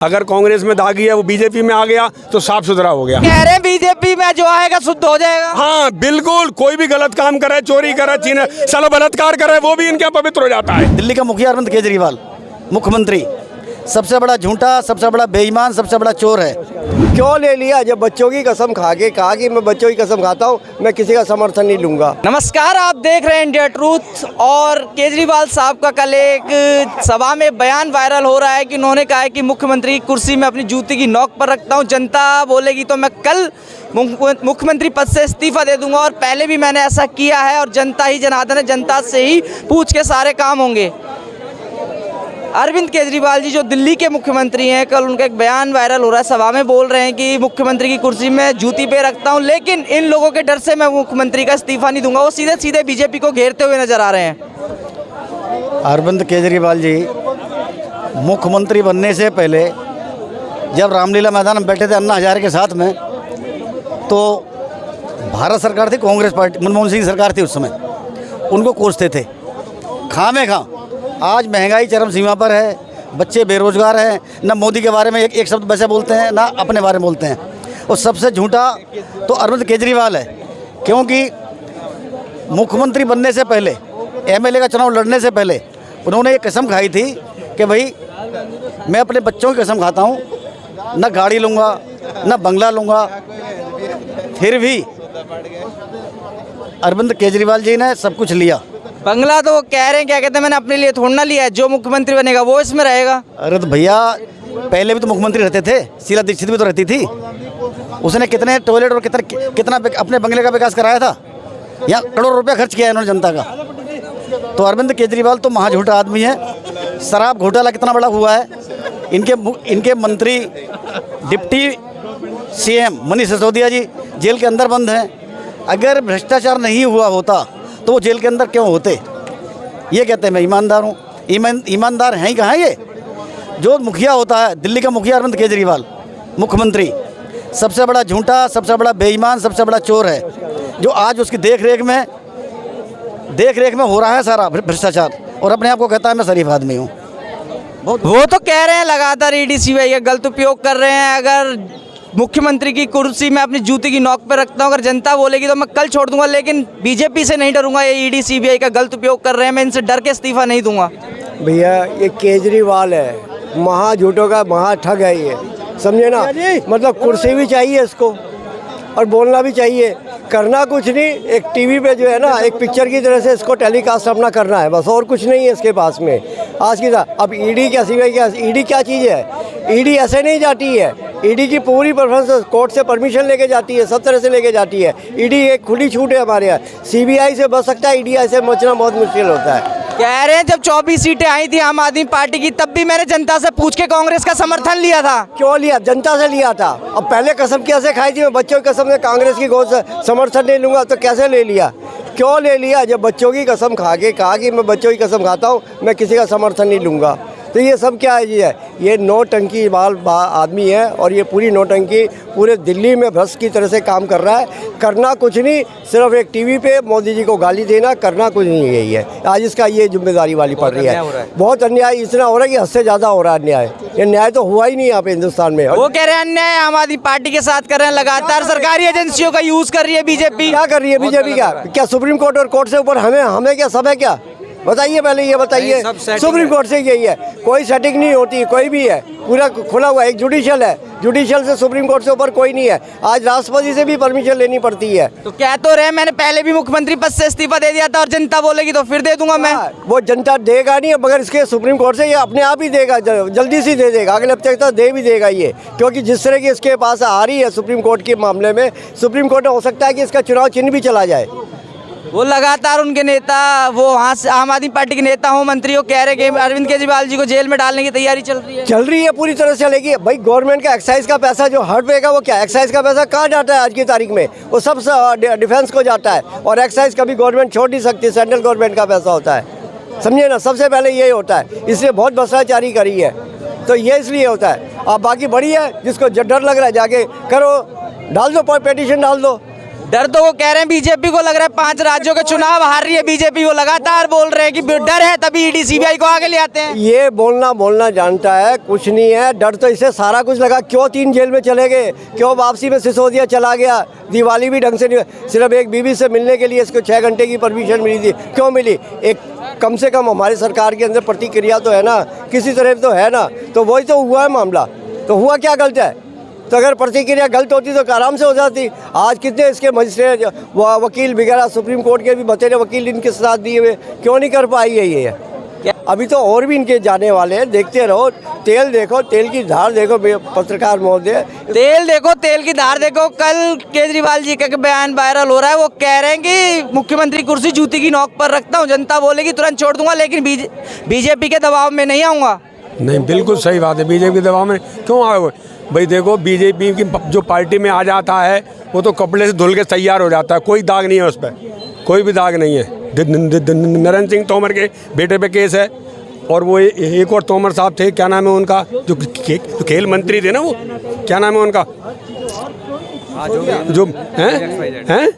अगर कांग्रेस में दागी है वो बीजेपी में आ गया तो साफ सुथरा हो गया। कह रहे हैं बीजेपी में जो आएगा शुद्ध हो जाएगा। हाँ बिल्कुल, कोई भी गलत काम करे, चोरी करे, चीन सालो बलात्कार करे, वो भी इनके पवित्र हो जाता है। दिल्ली का मुखिया अरविंद केजरीवाल मुख्यमंत्री सबसे बड़ा झूठा, सबसे बड़ा बेईमान, सबसे बड़ा चोर है। क्यों ले लिया? जब बच्चों की कसम खा के कहा कि मैं बच्चों की कसम खाता हूँ, मैं किसी का समर्थन नहीं लूंगा। नमस्कार, आप देख रहे हैं इंडिया ट्रूथ। और केजरीवाल साहब का कल एक सभा में बयान वायरल हो रहा है कि उन्होंने कहा है कि मुख्यमंत्री की कुर्सी में अपनी जूती की नोक पर रखता हूँ, जनता बोलेगी तो मैं कल मुख्यमंत्री पद से इस्तीफा दे दूंगा और पहले भी मैंने ऐसा किया है और जनता ही जनार्दन है, जनता से ही पूछ के सारे काम होंगे। अरविंद केजरीवाल जी जो दिल्ली के मुख्यमंत्री हैं, कल उनका एक बयान वायरल हो रहा है, सभा में बोल रहे हैं कि मुख्यमंत्री की कुर्सी में जूती पे रखता हूं, लेकिन इन लोगों के डर से मैं मुख्यमंत्री का इस्तीफा नहीं दूंगा। वो सीधे सीधे बीजेपी को घेरते हुए नजर आ रहे हैं। अरविंद केजरीवाल जी मुख्यमंत्री बनने से पहले जब रामलीला मैदान में बैठे थे अन्ना हजारे के साथ में, तो भारत सरकार थी, कांग्रेस पार्टी, मनमोहन सिंह सरकार थी उस समय, उनको कोसते थे खामे खा। आज महंगाई चरम सीमा पर है, बच्चे बेरोजगार हैं, न मोदी के बारे में एक शब्द वैसे बोलते हैं, ना अपने बारे में बोलते हैं। और सबसे झूठा तो अरविंद केजरीवाल है, क्योंकि मुख्यमंत्री बनने से पहले, एमएलए का चुनाव लड़ने से पहले उन्होंने एक कसम खाई थी कि भाई मैं अपने बच्चों की कसम खाता हूँ, न गाड़ी लूँगा, न बंगला लूँगा। फिर भी अरविंद केजरीवाल जी ने सब कुछ लिया। बंगला तो वो कह रहे हैं, क्या कहते हैं, मैंने अपने लिए थोड़ा ना लिया है, जो मुख्यमंत्री बनेगा वो इसमें रहेगा। अरे तो भैया पहले भी तो मुख्यमंत्री रहते थे, शीला दीक्षित भी तो रहती थी, उसने कितने टॉयलेट और कितना अपने बंगले का विकास कराया था, यहाँ करोड़ों रुपया खर्च किया है इन्होंने जनता का। तो अरविंद केजरीवाल तो महाझूठा आदमी है। शराब घोटाला कितना बड़ा हुआ है, इनके मंत्री डिप्टी सीएम मनीष सिसोदिया जी जेल के अंदर बंद हैं। अगर भ्रष्टाचार नहीं हुआ होता तो वो जेल के अंदर क्यों होते? ये कहते हैं मैं ईमानदार हूँ, ईमानदार हैं ही कहाँ ये? जो मुखिया होता है, दिल्ली का मुखिया अरविंद केजरीवाल मुख्यमंत्री सबसे बड़ा झूठा, सबसे बड़ा बेईमान, सबसे बड़ा चोर है, जो आज उसकी देख रेख में हो रहा है सारा भ्रष्टाचार, और अपने आप को कहता है मैं शरीफ आदमी हूँ। वो तो कह रहे हैं लगातार ईडी सीबीआई का गलत उपयोग कर रहे हैं। अगर मुख्यमंत्री की कुर्सी में अपनी जूती की नोक पर रखता हूं, अगर जनता बोलेगी तो मैं कल छोड़ दूंगा, लेकिन बीजेपी से नहीं डरूंगा। ये ईडी सीबीआई का गलत उपयोग कर रहे हैं, मैं इनसे डर के इस्तीफा नहीं दूंगा। भैया ये केजरीवाल है, महा झूठों का महा ठग है ये, समझे ना? मतलब कुर्सी भी चाहिए इसको और बोलना भी चाहिए, करना कुछ नहीं। एक टीवी पे जो है ना, एक पिक्चर की तरह से इसको टेलीकास्ट अपना करना है, बस और कुछ नहीं है इसके पास में आज की। अब ईडी क्या, सीबीआई क्या, ईडी क्या चीज़ है? ईडी ऐसे नहीं जाती है, ईडी की पूरी प्रेफरेंस कोर्ट से परमिशन लेके जाती है, सब तरह से लेके जाती है। ईडी एक खुली छूट है हमारे यहाँ। सीबीआई से बच सकता है, ईडी ऐसे बचना बहुत मुश्किल होता है। कह रहे हैं जब 24 सीटें आई थी आम आदमी पार्टी की, तब भी मैंने जनता से पूछ के कांग्रेस का समर्थन लिया था। क्यों लिया? जनता से लिया था। अब पहले कसम कैसे खाई थी? मैं बच्चों की कसम से कांग्रेस की समर्थन नहीं लूंगा, तो कैसे ले लिया? क्यों ले लिया? जब बच्चों की कसम खा के कहा कि मैं बच्चों की कसम खाता हूँ, मैं किसी का समर्थन नहीं लूँगा। तो ये सब क्या है? ये नौटंकी वाल आदमी है, और ये पूरी नौटंकी पूरे दिल्ली में भ्रष्ट की तरह से काम कर रहा है। करना कुछ नहीं, सिर्फ एक टीवी पे मोदी जी को गाली देना, करना कुछ नहीं। यही है आज इसका ये जिम्मेदारी वाली पड़ रही है। बहुत अन्याय इतना हो रहा है कि हद से ज़्यादा हो रहा है अन्याय। ये न्याय तो हुआ ही नहीं यहाँ पे हिंदुस्तान में। वो कह रहे हैं अन्याय आम आदमी पार्टी के साथ कर रहे हैं, लगातार सरकारी एजेंसियों का यूज कर रही है बीजेपी। क्या कर रही है बीजेपी? क्या सुप्रीम कोर्ट और कोर्ट से ऊपर हमें क्या सब है क्या? बताइए पहले ये बताइए। सुप्रीम कोर्ट से यही है, कोई सेटिंग नहीं होती, कोई भी है, पूरा खुला हुआ। एक जुडिशियल है, जुडिशियल से सुप्रीम कोर्ट से ऊपर कोई नहीं है। आज राष्ट्रपति से भी परमिशन लेनी पड़ती है। तो क्या तो रहे, मैंने पहले भी मुख्यमंत्री पद से इस्तीफा दे दिया था और जनता बोलेगी तो फिर दे दूंगा मैं। वो जनता देगा नहीं, मगर इसके सुप्रीम कोर्ट से ये अपने आप ही देगा, जल्दी से दे देगा, अगले हफ्ते तक दे भी देगा ये। क्योंकि जिस तरह की इसके पास आ रही है सुप्रीम कोर्ट के मामले में, सुप्रीम कोर्ट में हो सकता है कि इसका चुनाव चिन्ह भी चला जाए। वो लगातार उनके नेता, वो वहाँ से आम आदमी पार्टी के नेता हो, मंत्री हो, कह रहे कि अरविंद केजरीवाल जी को जेल में डालने की तैयारी चल रही है पूरी तरह से चलेगी। भाई गवर्नमेंट का एक्साइज का पैसा जो हट पेगा, वो क्या एक्साइज का पैसा कहाँ जाता है आज की तारीख में? वो सब डिफेंस को जाता है, और एक्साइज कभी गवर्नमेंट छोड़ नहीं सकती, सेंट्रल गवर्नमेंट का पैसा होता है, समझिए ना? सबसे पहले यही होता है, इसलिए बहुत भ्रष्टाचारी करी है, तो ये इसलिए होता है। अब बाकी बड़ी है, जिसको डर लग रहा है जाके करो, डाल दो, पिटीशन डाल दो, डर तो वो कह रहे हैं बीजेपी को लग रहा है 5 राज्यों के चुनाव हार रही है बीजेपी, वो लगातार बोल रहे हैं कि डर है तभी ईडी सीबीआई को आगे ले आते हैं। ये बोलना जानता है, कुछ नहीं है डर तो इसे सारा कुछ लगा। क्यों 3 जेल में चले गए, क्यों वापसी में सिसोदिया चला गया, दिवाली भी ढंग से नहीं, सिर्फ एक बीवी से मिलने के लिए इसको 6 घंटे की परमिशन मिली थी, क्यों मिली? एक कम से कम हमारी सरकार के अंदर प्रतिक्रिया तो है ना, किसी तरह तो है ना, तो वही तो हुआ है मामला। तो हुआ क्या गलत है? तो अगर प्रतिक्रिया गलत होती तो आराम से हो जाती। आज कितने इसके मजिस्ट्रेट वकील वगैरह सुप्रीम कोर्ट के भी बतेरे वकील इनके साथ दिए हुए, क्यों नहीं कर पाई है ये? अभी तो और भी इनके जाने वाले हैं, देखते रहो। तेल देखो, तेल की धार देखो पत्रकार महोदय, तेल देखो, तेल की धार देखो। कल केजरीवाल जी का बयान वायरल हो रहा है, वो कह रहे हैं कि मुख्यमंत्री कुर्सी जूती की नोक पर रखता हूँ, जनता बोलेगी तुरंत छोड़ दूंगा, लेकिन बीजेपी के दबाव में नहीं आऊँगा। नहीं, बिल्कुल सही बात है। बीजेपी के दबाव में क्यों आए हुए भाई? देखो, बीजेपी की जो पार्टी में आ जाता है वो तो कपड़े से धुल के तैयार हो जाता है, कोई दाग नहीं है उस पर, कोई भी दाग नहीं है। नरेंद्र सिंह तोमर के बेटे पे केस है, और वो एक और तोमर साहब थे, क्या नाम है उनका, जो खेल मंत्री थे ना, वो क्या नाम है उनका, जो हैं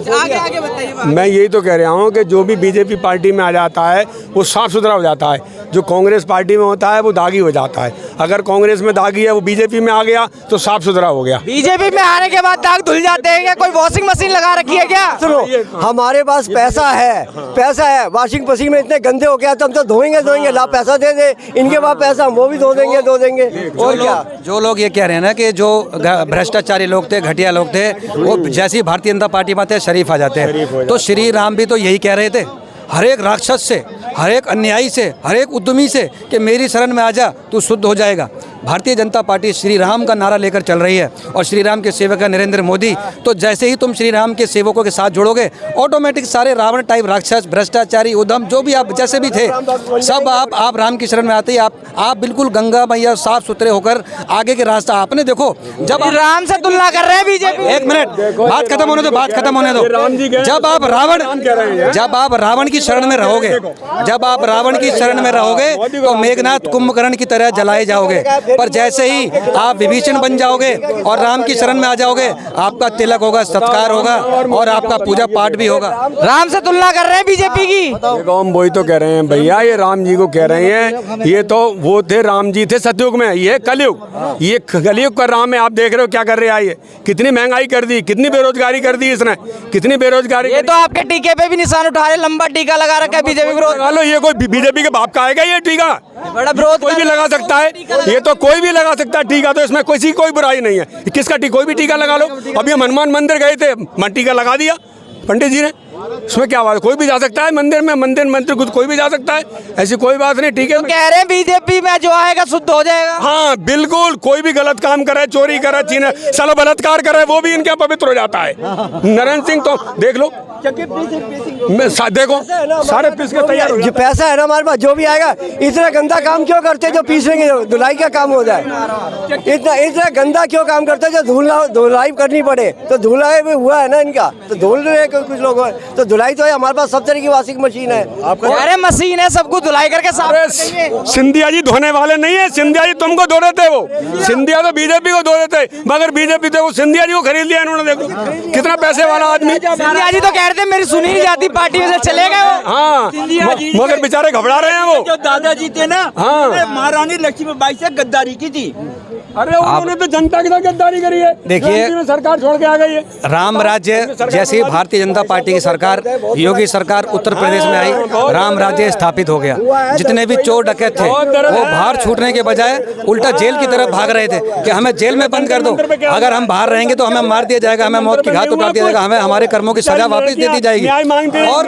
आगे बताइए। मैं यही तो कह रहा हूँ कि जो भी बीजेपी पार्टी में आ जाता है वो साफ सुथरा हो जाता है, जो कांग्रेस पार्टी में होता है वो दागी हो जाता है। अगर कांग्रेस में दागी है, वो बीजेपी में आ गया तो साफ सुथरा हो गया। बीजेपी में आने के बाद दाग धुल जाते हैं क्या? कोई वॉशिंग मशीन लगा रखी है क्या? सुनो, हमारे पास पैसा है, वॉशिंग मशीन में इतने गंदे हो गया तो हम तो धोएंगे, ला पैसा दे दे, इनके पास पैसा, हम वो भी धो देंगे। और क्या जो लोग ये कह रहे हैं ना कि जो भ्रष्टाचारी लोग थे, घटिया लोग थे, वो जैसी भारतीय जनता पार्टी में थे शरीफ आ जाते हैं, तो श्री राम भी तो यही कह रहे थे हर एक राक्षस से, हर एक अन्यायी से, हर एक उद्यमी से कि मेरी शरण में आ जा, तू शुद्ध हो जाएगा। भारतीय जनता पार्टी श्री राम का नारा लेकर चल रही है, और श्री राम के सेवक है नरेंद्र मोदी। तो जैसे ही तुम श्री राम के सेवकों के साथ जुड़ोगे, ऑटोमेटिक सारे रावण टाइप राक्षस, भ्रष्टाचारी, उद्यम, जो भी आप जैसे भी थे, सब आप राम की शरण में आते ही आप बिल्कुल गंगा मैया साफ सुथरे होकर आगे के रास्ता आपने देखो। जब राम से तुलना कर रहे हैं बीजेपी। एक मिनट, बात खत्म होने दो। जब आप रावण की शरण में रहोगे, तो मेघनाथ कुंभकर्ण की तरह जलाए जाओगे। पर जैसे ही आप विभीषण बन जाओगे और राम की शरण में आ जाओगे, आपका तिलक होगा, सत्कार होगा, और आपका पूजा पाठ भी होगा। राम से तुलना कर रहे हैं बीजेपी की। देखो, हम वही तो कह रहे हैं भैया, ये राम जी को कह रहे हैं, ये तो वो थे, राम जी थे सतयुग में, ये कलयुग, ये कलयुग का राम है। आप देख रहे हो क्या कर रहे हैं, ये कितनी महंगाई कर दी, कितनी बेरोजगारी कर दी इसने, कितनी बेरोजगारी। ये तो आपके टीके पे भी निशान उठा रहे, लंबा टीका लगा रखा है बीजेपी विरोध। ये कोई बीजेपी के बाप का आएगा ये टीका? बड़ा विरोध कोई भी लगा सकता है, ये तो कोई भी लगा सकता है टीका, तो इसमें कोई बुराई नहीं है। किसका कोई भी टीका लगा लो। अभी हम हनुमान मंदिर गए थे, टीका लगा दिया पंडित जी ने, इसमें क्या बात है? कोई भी जा सकता है मंदिर में, मंदिर कोई भी जा सकता है, ऐसी कोई बात नहीं। ठीक है, कह रहे हैं बीजेपी में जो आएगा शुद्ध हो जाएगा। हाँ बिल्कुल, कोई भी गलत काम करे, चोरी करे, छीने, सालो बलात्कार करे, वो भी इनके पवित्र हो जाता है। नरेंद्र सिंह तो देख लो, देखो सारे पीस के तैयार हो। जो पैसा है ना हमारे पास, जो भी आएगा, इतना गंदा काम क्यों करते जो पीसेंगे, धुलाई का काम हो जाए। इतना गंदा क्यों काम करते जो धुलाई करनी पड़े, तो धुलाई भी हुआ है ना इनका, तो धुल रहे हैं कुछ लोग, तो धुलाई तो है। हमारे पास सब तरह की वॉशिंग मशीन है। अरे मशीन है, सबको धुलाई करके साफ। सिंधिया जी धोने वाले नहीं है, सिंधिया जी तुमको धो देते, वो सिंधिया तो बीजेपी को धो देते, मगर बीजेपी तो सिंधिया जी को खरीद लिया इन्होंने। देखो कितना पैसे वाला आदमी। सिंधिया जी तो कह रहे थे मेरी सुनी नहीं जाती, पार्टी में से चले गए वो। हाँ, मगर बेचारे घबरा रहे हैं वो। जो दादाजी थे ना, हाँ, महारानी लक्ष्मीबाई से गद्दारी की थी। अरे उन्होंने तो जनता के साथ गद्दारी करी है। देखिए, सरकार छोड़ के आ गई है। राम राज्य जैसी भारतीय जनता पार्टी की सरकार, योगी सरकार उत्तर प्रदेश में आई, राम राज्य स्थापित हो गया। जितने भी चोर डकैत थे वो बाहर छूटने के बजाय उल्टा जेल की तरफ भाग रहे थे कि हमें जेल में बंद कर दो, अगर हम बाहर रहेंगे तो हमें मार दिया जाएगा, हमें मौत की घात उतार दिया जाएगा, हमें हमारे कर्मों की सजा वापस दे दी जाएगी। और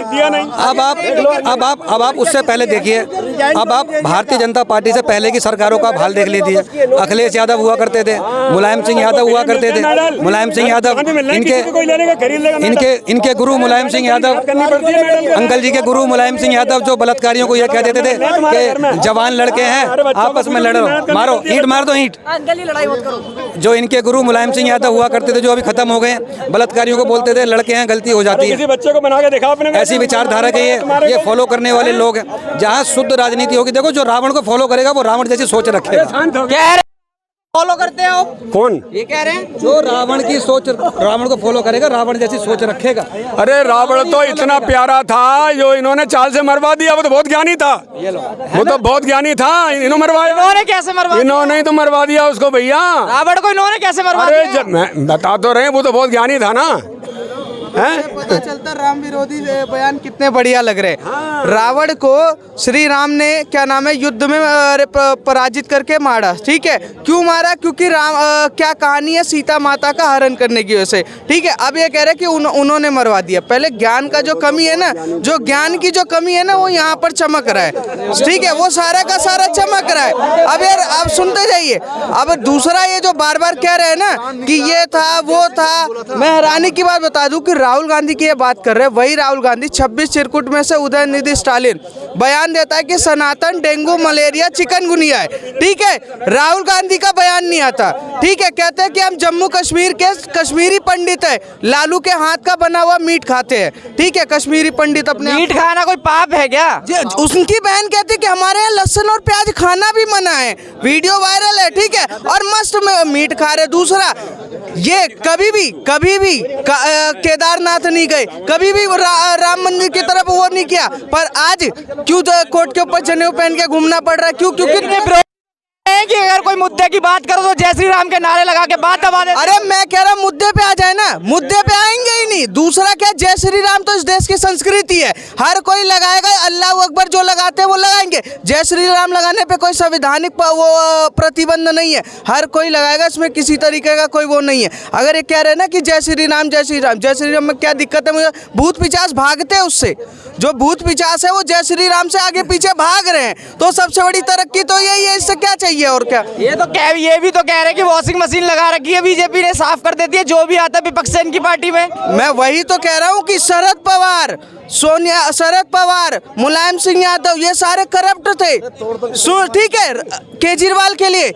अब आप उससे पहले देखिए, अब आप भारतीय जनता पार्टी से पहले की सरकारों का हाल देख लीजिए। अखिलेश यादव हुआ करते थे, मुलायम सिंह यादव हुआ करते थे, मुलायम सिंह यादव, इनके गुरु मुलायम सिंह यादव, अंकल जी के गुरु मुलायम सिंह यादव, जो बलात्कारियों को यह कह देते थे कि जवान लड़के हैं आपस में लड़ो, मारो, ईंट मार दो ईंट। जो इनके गुरु मुलायम सिंह यादव हुआ करते थे, जो अभी खत्म हो गए, बलात्कारियों को बोलते थे लड़के हैं, गलती हो जाती है। बच्चे को बना के दिखा अपने, ऐसी विचारधारा के ये फॉलो करने वाले लोग हैं। जहाँ शुद्ध राजनीति होगी, देखो जो रावण को फॉलो करेगा वो रावण जैसी सोच रखेगा। फॉलो करते हो कौन? ये कह रहे हैं जो रावण की सोच, रावण को फॉलो करेगा, रावण जैसी सोच रखेगा। अरे रावण तो इतना प्यारा था, जो इन्होंने चाल से मरवा दिया, वो तो बहुत ज्ञानी था। वो तो बहुत ज्ञानी था, इन्होंने मरवाया। इन्होंने कैसे मरवा दिया? इन्होंने ही तो मरवा दिया उसको भैया। रावण को इन्होंने कैसे मरवा अरे दिया? मैं बता तो रहे, वो तो बहुत ज्ञानी था ना। पता चलता राम विरोधी बयान कितने बढ़िया लग रहे हैं। रावण को श्री राम ने क्या नाम है युद्ध में पराजित करके मारा। ठीक है, क्यों मारा? क्योंकि राम क्या कहानी है, सीता माता का हरण करने की वजह से। ठीक है, अब ये कह रहे हैं कि उन्होंने मरवा दिया। पहले ज्ञान का जो कमी है ना, जो ज्ञान की जो कमी है ना, वो यहाँ पर चमक रहा है। ठीक है, वो सारा का सारा चमक रहा है। अब यार आप सुनते जाइए। अब दूसरा ये जो बार बार कह रहे हैं ना कि ये था वो था, मैं हैरानी की बात बता दूं कि राहुल गांधी की ये बात कर रहे हैं, वही राहुल गांधी 26 चिरकुट में से उदयनिधि स्टालिन बयान देता है कि सनातन डेंगू मलेरिया चिकनगुनिया है। ठीक है, राहुल गांधी का बयान नहीं आता। ठीक है, कहते हैं कि हम जम्मू कश्मीर के कश्मीरी पंडित है, लालू के हाथ का बना हुआ मीट खाते हैं। ठीक है, कश्मीरी पंडित अपने मीट खाना कोई पाप है क्या? उसकी बहन कहती है कि हमारे यहाँ लहसुन और प्याज खाना भी मना है। वीडियो वायरल है। ठीक है, और मस्त मीट खा रहे। दूसरा, ये कभी भी केदारनाथ नहीं गए, कभी भी राम मंदिर की तरफ वो नहीं किया, पर आज क्यों कोर्ट के ऊपर जनेऊ पहन के घूमना पड़ रहा है? क्यों? क्योंकि कि अगर कोई मुद्दे की बात करो तो जय श्री राम के नारे लगा के बात दबा दे। अरे मैं कह रहा हूँ मुद्दे पे आ जाए ना, मुद्दे पे आएंगे ही नहीं। दूसरा क्या, जय श्री राम तो इस देश की संस्कृति है, हर कोई लगाएगा। अल्लाह अकबर जो लगाते हैं वो लगाएंगे। जय श्री राम लगाने पे कोई संवैधानिक वो प्रतिबंध नहीं है, हर कोई लगाएगा, इसमें किसी तरीके का कोई वो नहीं है। अगर ये कह रहे हैं ना कि जय श्री राम जय श्री राम, जय श्री राम में क्या दिक्कत है? मुझे भूत पिचास भागते हैं उससे, जो भूत पिचास है वो जय श्री राम से आगे पीछे भाग रहे हैं। तो सबसे बड़ी तरक्की तो यही है, इससे क्या चाहिए और क्या? ये भी तो कह रहे हैं कि वॉशिंग मशीन लगा रखी है बीजेपी ने, साफ कर देती है जो भी आता है विपक्ष से इनकी पार्टी में। मैं वही तो कह रहा हूँ कि शरद पवार, शरद पवार, मुलायम सिंह यादव, ये सारे करप्ट थे। ठीक है, केजरीवाल के लिए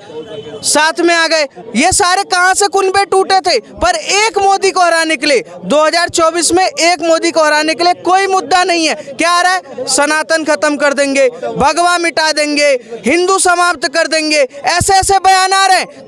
साथ में आ गए। ये सारे कहां से कुनबे टूटे थे, पर एक मोदी को हराने के लिए 2024 में एक मोदी को हराने के लिए कोई मुद्दा नहीं है। क्या आ रहा है? सनातन खत्म कर देंगे, भगवा मिटा देंगे, हिंदू समाप्त कर देंगे, ऐसे ऐसे बयान आ रहे हैं।